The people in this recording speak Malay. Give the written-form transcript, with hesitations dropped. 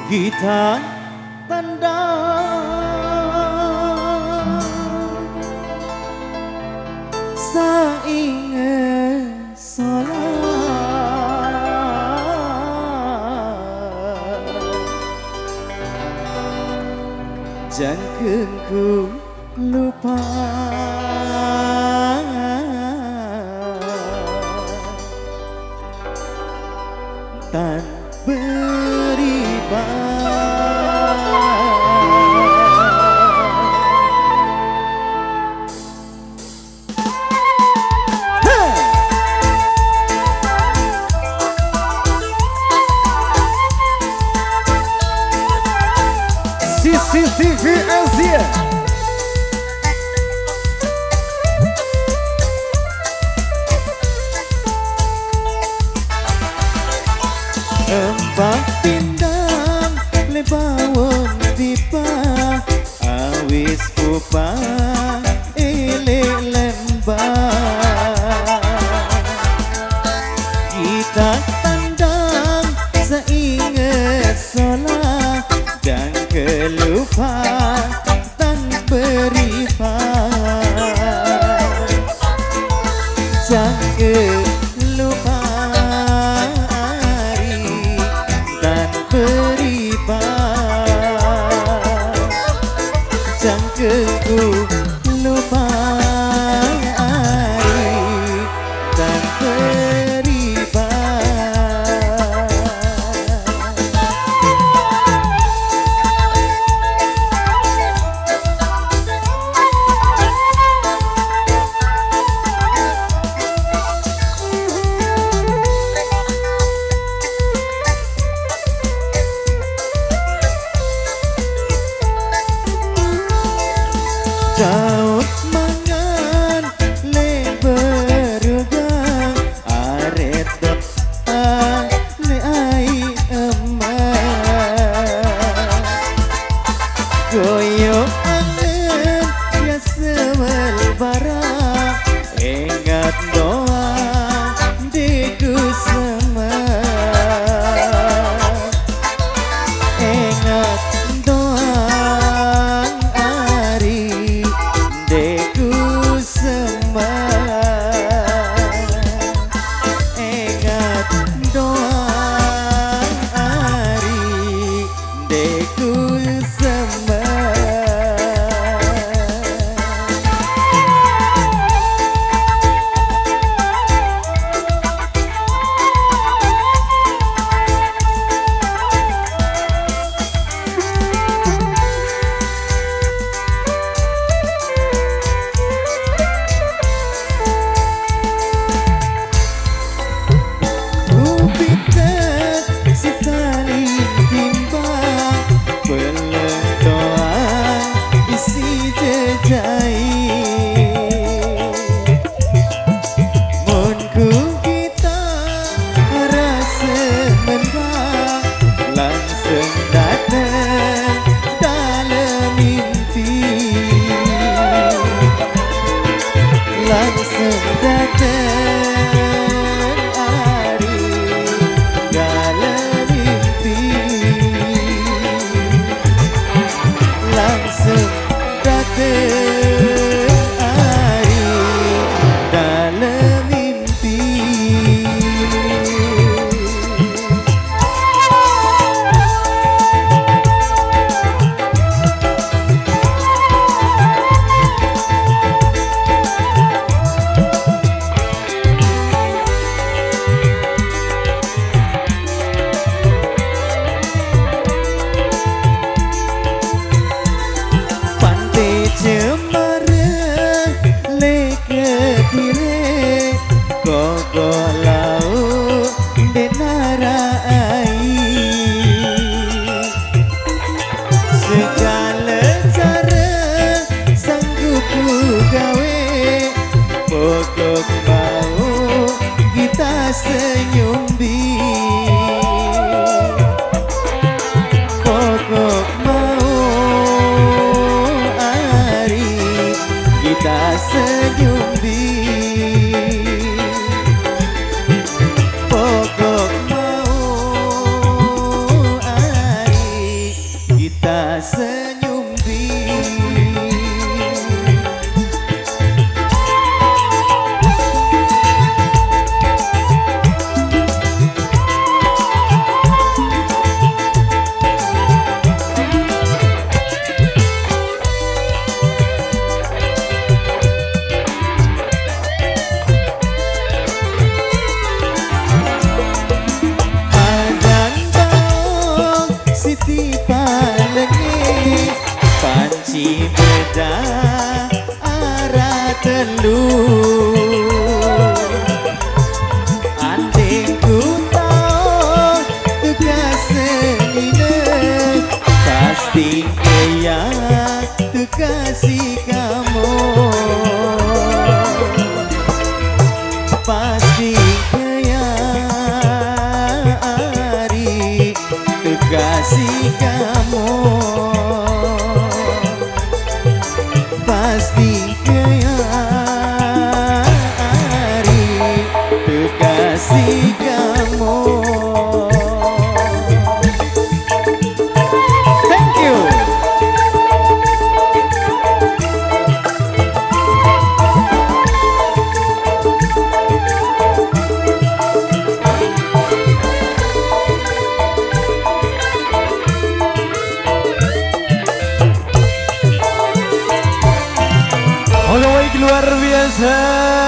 Kita tanda sainge solat jangan ku lupa tan beribadah. CCTV Asia. Empat pindang lebawon pipa awis pupa ele lembah kita tandang seinget solat dan kelupa tan beribadah jangan lupa ku lupa hari dan beribadah. Daud mangan leberugang aret doa le ai emas goyo angen ya sewel bara ingat doa diku semas ingat langsung datang hari dalam mimpi langsung datang hari dalam mimpi. Cemara leke dire koko lau denara ai segala cara sanggup ku gawe pokok mau kita senyum bi pokok kita senyum di pokok mau hari telu andeng ku tau kekasihine pasti kaya kekasih kamu pasti kaya hari kekasih kamu pasti kaya hari kekasih kamu. Thank you. Oke, luar biasa.